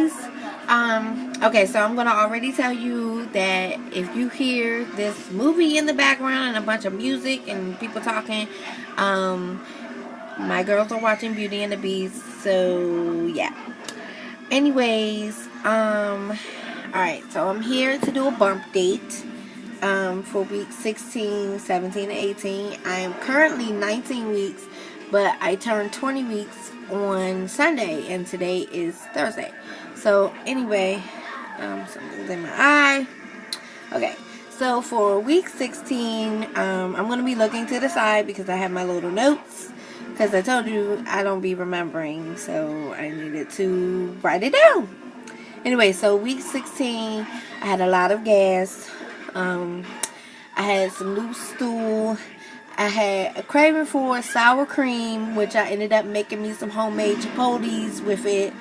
guys. Okay, so I'm gonna already tell you that if you hear this movie in the background and a bunch of music and people talking, my girls are watching Beauty and the Beast. So yeah. Anyways, alright, so I'm here to do a bump date for week 16, 17, and 18. I am currently 19 weeks, but I turned 20 weeks on Sunday, and today is Thursday. So anyway, something's in my eye. Okay, so for week 16, I'm going to be looking to the side because I have my little notes. Because I told you I don't be remembering, so I needed to write it down. Anyway, so week 16, I had a lot of gas. I had some loose stool. I had a craving for sour cream, which I ended up making me some homemade chipotles with it.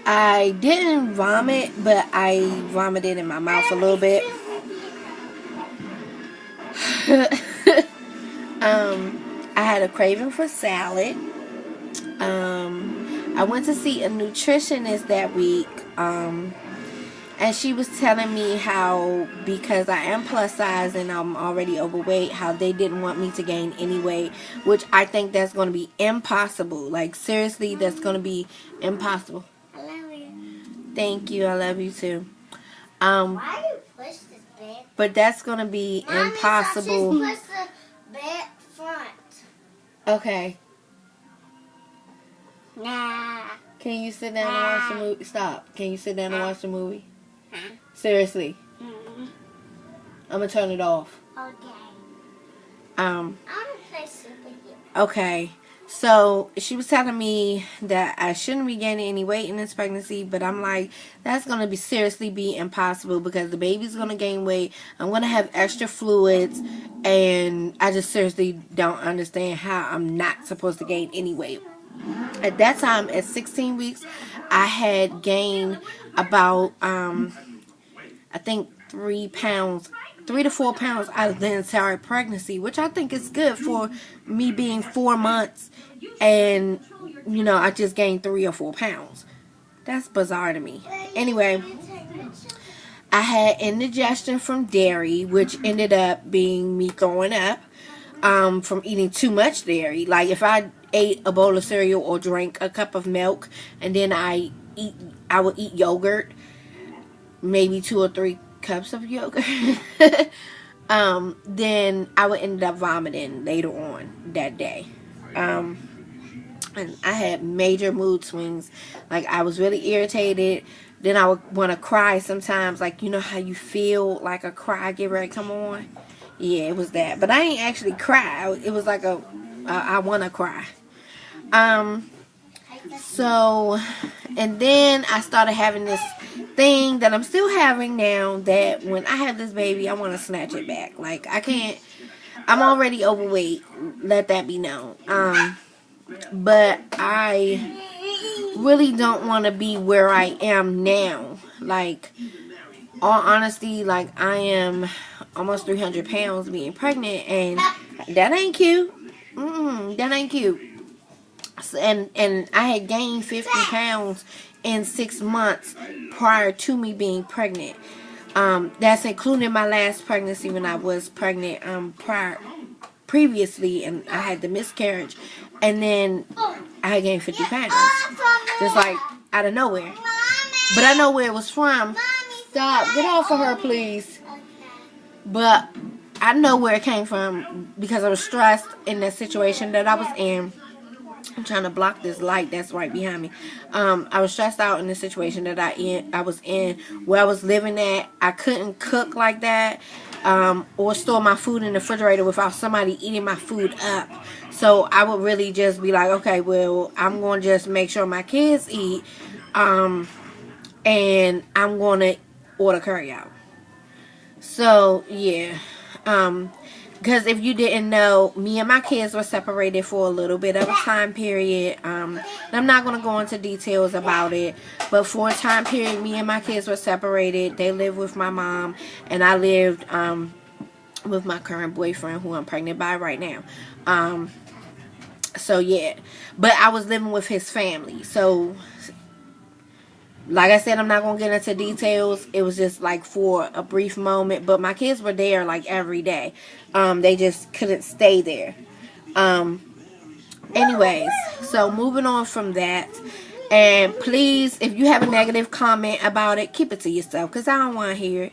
I didn't vomit, but I vomited in my mouth a little bit. I had a craving for salad. I went to see a nutritionist that week, and she was telling me how, because I am plus size and I'm already overweight, how they didn't want me to gain any weight, which I think that's going to be impossible. Like, seriously, that's going to be impossible. I love you. Thank you. I love you too. Why do you push this bed? But that's going to be impossible. Mommy, so just push the bed front. Okay. Nah. Can you sit down and watch the movie? Stop. Can you sit down and watch the movie? Seriously. I'm going to turn it off. Okay. I want to play superhero. Okay. So, she was telling me that I shouldn't be gaining any weight in this pregnancy, but I'm like, that's going to be seriously be impossible because the baby's going to gain weight. I'm going to have extra fluids, and I just seriously don't understand how I'm not supposed to gain any weight. At that time, at 16 weeks, I had gained about, I think 3 to 4 pounds out of the entire pregnancy, which I think is good for me being 4 months, and you know, I just gained 3 or 4 pounds. That's bizarre to me. Anyway, I had indigestion from dairy, which ended up being me throwing up from eating too much dairy. Like, if I ate a bowl of cereal or drank a cup of milk, and then I would eat yogurt, maybe 2 or 3 cups of yogurt, then I would end up vomiting later on that day. And I had major mood swings. Like, I was really irritated. Then I would want to cry sometimes. Like, you know how you feel like a cry get ready to come on? Yeah, it was that. But I ain't actually cry. It was like I want to cry. So, and then I started having this thing that I'm still having now, that when I have this baby, I want to snatch it back. Like, I can't, I'm already overweight, let that be known. But I really don't want to be where I am now. Like, all honesty, like, I am almost 300 pounds being pregnant, and that ain't cute. That ain't cute. And I had gained 50 pounds in 6 months prior to me being pregnant. That's including my last pregnancy when I was pregnant previously, and I had the miscarriage, and then I had gained 50 pounds, just like out of nowhere. But I know where it was from. Stop, get off of her, please. But I know where it came from because I was stressed in the situation that I was in. I'm trying to block this light that's right behind me. I was stressed out in the situation that I was in, where I was living at. I couldn't cook like that, or store my food in the refrigerator without somebody eating my food up. So I would really just be like, okay, well, I'm going to just make sure my kids eat, and I'm going to order curry out. So, yeah. Because if you didn't know, me and my kids were separated for a little bit of a time period. I'm not going to go into details about it. But for a time period, me and my kids were separated. They lived with my mom, and I lived with my current boyfriend, who I'm pregnant by right now. So yeah, but I was living with his family. So like I said, I'm not gonna get into details. It was just like for a brief moment, but my kids were there like every day. They just couldn't stay there. Anyways, so moving on from that, and please, if you have a negative comment about it, keep it to yourself, because I don't want to hear it.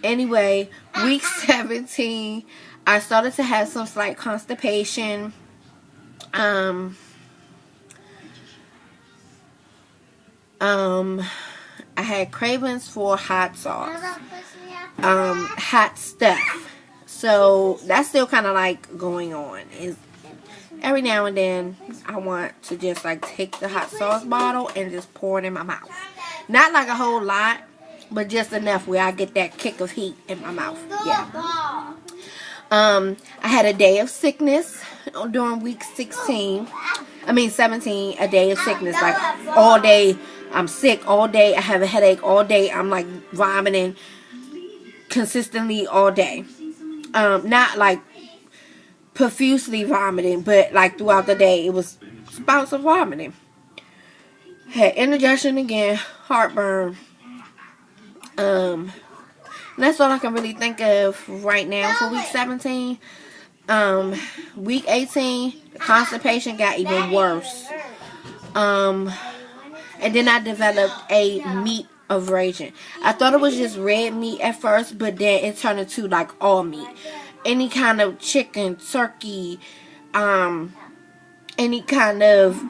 Anyway, week 17, I started to have some slight constipation. I had cravings for hot sauce, hot stuff. So that's still kind of like going on. Is every now and then I want to just like take the hot sauce bottle and just pour it in my mouth. Not like a whole lot, but just enough where I get that kick of heat in my mouth. Yeah. I had a day of sickness during week 17, a day of sickness. Like all day, I'm sick all day. I have a headache all day. I'm like vomiting consistently all day. Not like profusely vomiting, but like throughout the day, it was spouts of vomiting. Had indigestion again, heartburn. That's all I can really think of right now for week 17. Week 18, the constipation got even worse. And then I developed a meat aversion. I thought it was just red meat at first, but then it turned into like all meat. Any kind of chicken, turkey, any kind of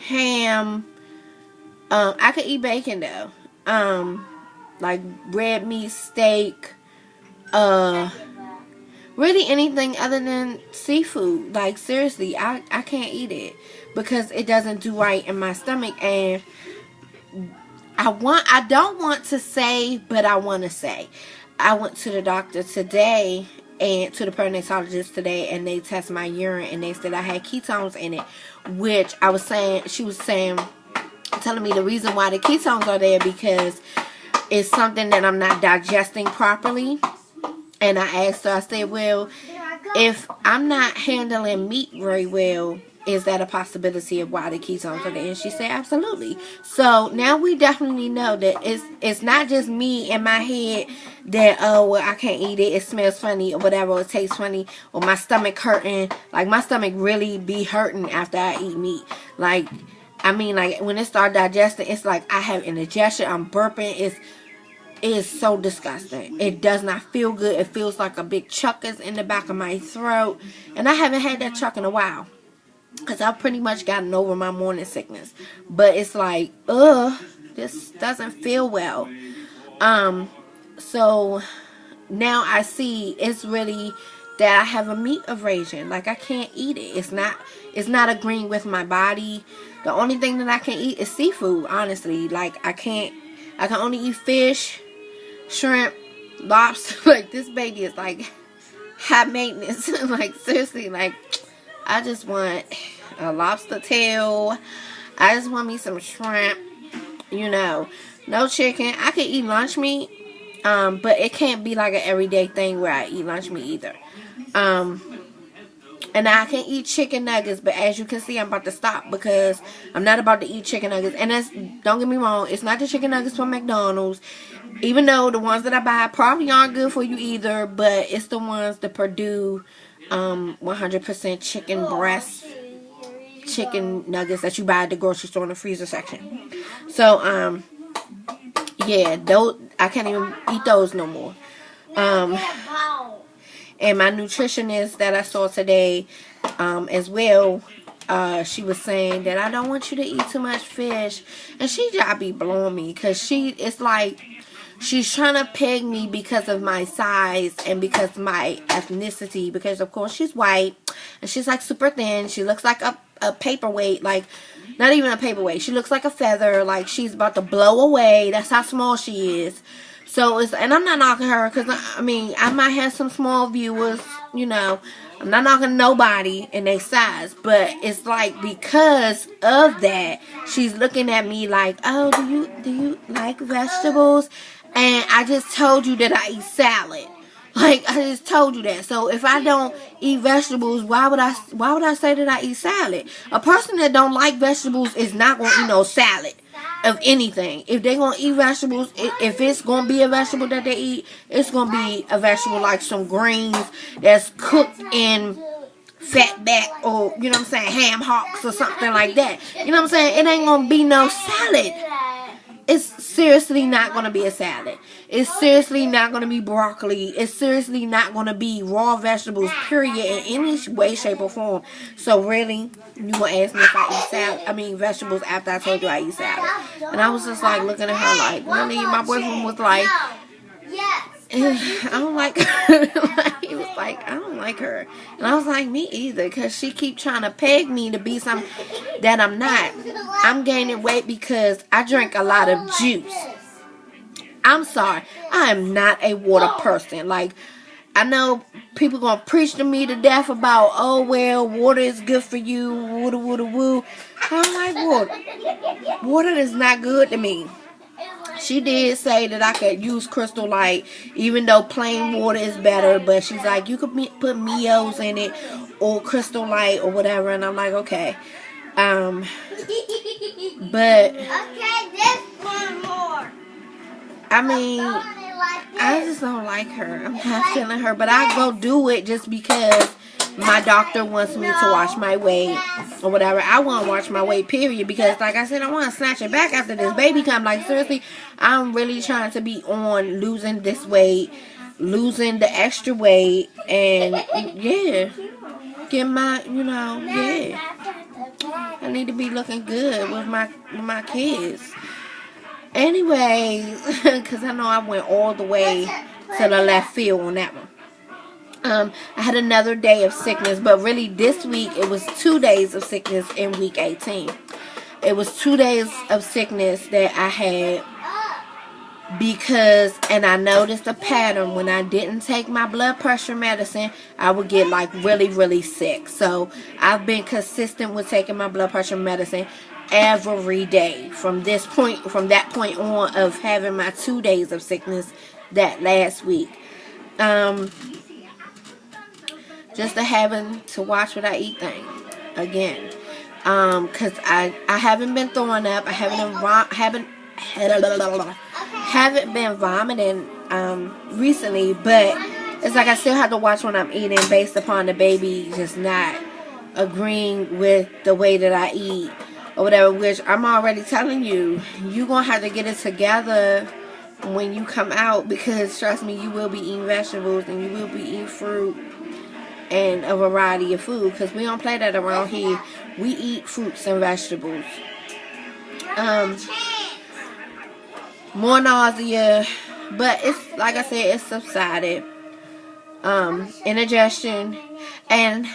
ham. I could eat bacon though. Like red meat, steak, really anything other than seafood. Like seriously, I can't eat it because it doesn't do right in my stomach, and I don't want to say, but I want to say. I went to the doctor today and to the perinatologist today, and they tested my urine, and they said I had ketones in it, which she was telling me the reason why the ketones are there because it's something that I'm not digesting properly. And I asked her, I said, well, if I'm not handling meat very well, is that a possibility of why the ketones are there? And she said, absolutely. So now we definitely know that it's not just me in my head that, oh, well, I can't eat it. It smells funny or whatever. Or it tastes funny. Or my stomach hurting. Like, my stomach really be hurting after I eat meat. Like, I mean, like, when it starts digesting, it's like I have indigestion. I'm burping. It is so disgusting. It does not feel good. It feels like a big chuck is in the back of my throat. And I haven't had that chuck in a while. Because I've pretty much gotten over my morning sickness. But it's like, this doesn't feel well. So now I see it's really that I have a meat aversion. Like I can't eat it. It's not agreeing with my body. The only thing that I can eat is seafood, honestly. Like I can only eat fish, shrimp, lobster. Like this baby is like high maintenance. Like seriously, like I just want a lobster tail. I just want me some shrimp. No chicken. I can eat lunch meat, but it can't be like an everyday thing where I eat lunch meat either. And I can eat chicken nuggets, but as you can see, I'm about to stop because I'm not about to eat chicken nuggets. And don't get me wrong, it's not the chicken nuggets from McDonald's. Even though the ones that I buy probably aren't good for you either, but it's the ones, the Purdue 100% chicken breast chicken nuggets that you buy at the grocery store in the freezer section. So, yeah, those I can't even eat those no more. And my nutritionist that I saw today, as well, she was saying that I don't want you to eat too much fish. And she just be blowing me because it's like she's trying to peg me because of my size and because of my ethnicity. Because, of course, she's white and she's like super thin. She looks like a paperweight, like not even a paperweight. She looks like a feather, like she's about to blow away. That's how small she is. So and I'm not knocking her because I might have some small viewers, I'm not knocking nobody in their size, but it's like because of that, she's looking at me like, oh, do you like vegetables? And I just told you that I eat salad. Like, I just told you that. So if I don't eat vegetables, why would I say that I eat salad? A person that don't like vegetables is not going to eat no salad of anything. If they're going to eat vegetables, if it's going to be a vegetable that they eat, it's going to be a vegetable like some greens that's cooked in fat back, or, you know what I'm saying, ham hocks or something like that. You know what I'm saying? It ain't going to be no salad. It's seriously not going to be a salad. It's seriously not going to be broccoli. It's seriously not going to be raw vegetables, period, in any way, shape, or form. So really, you going to ask me if I eat vegetables after I told you I eat salad. And I was just like looking at her like, really? My boyfriend was like, I don't like her. He was like, I don't like her. And I was like, me either, because she keep trying to peg me to be something that I'm not. I'm gaining weight because I drink a lot of juice. I'm sorry, I am not a water person. Like, I know people gonna preach to me to death about, oh well, water is good for you, woo woo woo. I don't like water. Water is not good to me. She did say that I could use Crystal Light, even though plain water is better. But she's like, you could put Mio's in it, or Crystal Light, or whatever. And I'm like, okay. But Okay, just one more. I mean, I just don't like her. I'm not feeling her. But I go do it just because my doctor wants me to watch my weight or whatever. I want to watch my weight, period, because like I said, I want to snatch it back after this baby come. Like, seriously, I'm really trying to be on losing this weight, losing the extra weight, and yeah, get my, yeah, I need to be looking good with my kids. Anyways, because I know I went all the way to the left field on that one. I had another day of sickness, but really this week it was 2 days of sickness in week 18. It was 2 days of sickness that I had because, and I noticed a pattern, when I didn't take my blood pressure medicine, I would get like really, really sick. So I've been consistent with taking my blood pressure medicine every day from that point on of having my 2 days of sickness that last week. Just the having to watch what I eat thing again, cause I haven't been throwing up. I haven't been vomiting recently, but it's like I still have to watch what I'm eating based upon the baby just not agreeing with the way that I eat or whatever. Which I'm already telling you, you gonna have to get it together when you come out, because trust me, you will be eating vegetables and you will be eating fruit and a variety of food, because we don't play that around here. We eat fruits and vegetables. More nausea, but it's like I said, it's subsided. Indigestion, and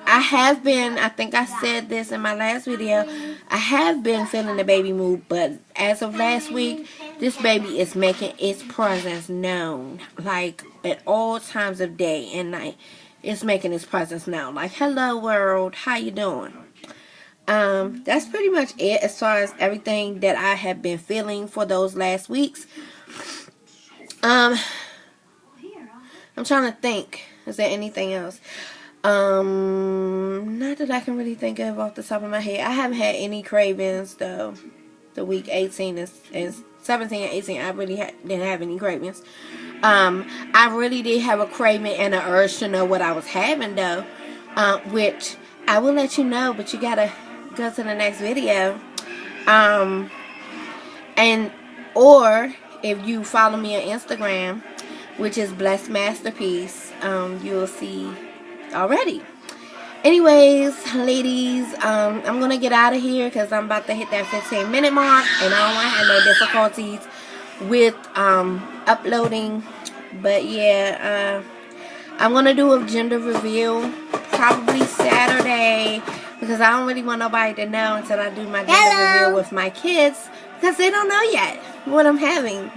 I think I said this in my last video, I have been feeling the baby move, but as of last week, this baby is making its presence known, like at all times of day and night. It's making its presence known, like, hello world, how you doing? That's pretty much it as far as everything that I have been feeling for those last weeks. I'm trying to think, is there anything else? Not that I can really think of off the top of my head. I haven't had any cravings though. The week 18 and 17 and 18, I really didn't have any cravings. I really did have a craving and an urge to know what I was having though, which I will let you know, but you gotta go to the next video. Or if you follow me on Instagram, which is Blessed Masterpiece, you'll see already. Anyways, ladies, I'm gonna get out of here because I'm about to hit that 15-minute mark, and I don't want to have no difficulties with uploading. But yeah, I'm gonna do a gender reveal probably Saturday, because I don't really want nobody to know until I do my gender reveal with my kids, because they don't know yet what I'm having.